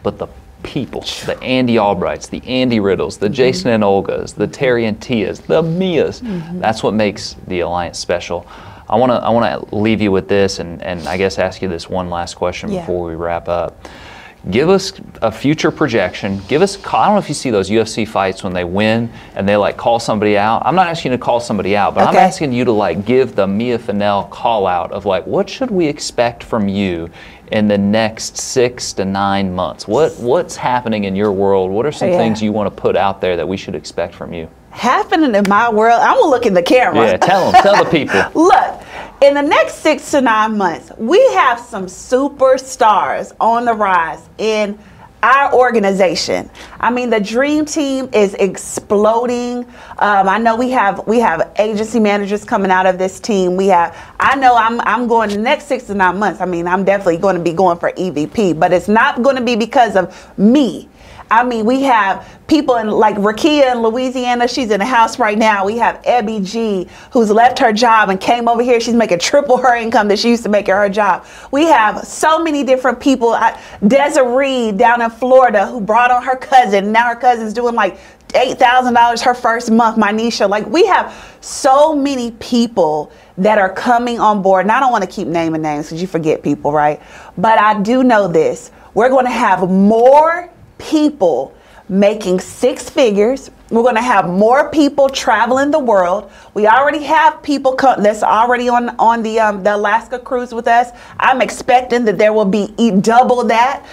But the people, the Andy Albrights, the Andy Riddles, the Jason and Olgas, the Terry and Tias, the Mias, that's what makes the Alliance special. I want to leave you with this and I guess ask you this one last question before we wrap up. Give us a future projection. Give us, I don't know if you see those UFC fights when they win and they like call somebody out. I'm not asking you to call somebody out, but I'm asking you to like give the Mia Fennell call out of like, what should we expect from you in the next 6 to 9 months? What's happening in your world? What are some things you want to put out there that we should expect from you? Happening in my world, I'm gonna look in the camera. Yeah, tell the people. Look, in the next 6 to 9 months, we have some superstars on the rise in our organization. I mean, the dream team is exploding. I know we have agency managers coming out of this team. I know I'm going the next 6 to 9 months. I mean, I'm definitely going to be going for EVP, but it's not going to be because of me. I mean, we have people in like Rakia in Louisiana. She's in the house right now. We have Ebby G, who's left her job and came over here. She's making triple her income that she used to make at her job. We have so many different people. Desiree down in Florida who brought on her cousin. Now her cousin's doing like $8,000 her first month, Manisha. Like, we have so many people that are coming on board. And I don't want to keep naming names because you forget people, right? But I do know this. We're going to have more people making 6 figures. We're going to have more people traveling the world. We already have people that's already on the Alaska cruise with us. I'm expecting that there will be double that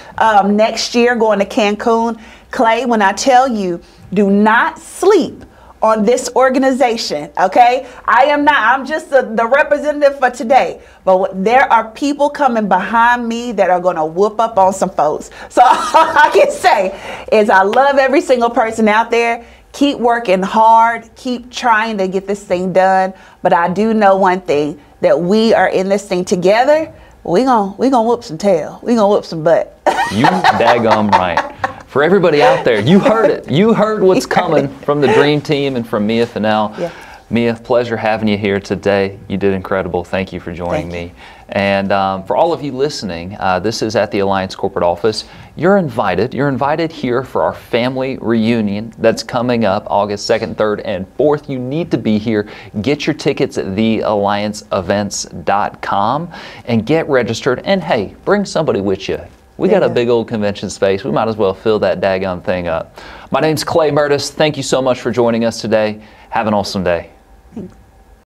next year going to Cancun. Clay, when I tell you, do not sleep on this organization, okay? I'm just the representative for today, but there are people coming behind me that are gonna whoop up on some folks. So all I can say is I love every single person out there. Keep working hard, keep trying to get this thing done, but I do know one thing, that we are in this thing together. We gonna whoop some tail. We gonna whoop some butt. You daggum right. For everybody out there, you heard it. You heard what's coming from the Dream Team and from Mia Fennell. Yeah. Mia, pleasure having you here today. You did incredible. Thank you for joining me. And for all of you listening, this is at the Alliance corporate office. You're invited. You're invited here for our family reunion that's coming up August 2nd, 3rd, and 4th. You need to be here. Get your tickets at theallianceevents.com and get registered. And hey, bring somebody with you. We got a big old convention space. We might as well fill that daggum thing up. My name's Clay Mertes. Thank you so much for joining us today. Have an awesome day. Thanks.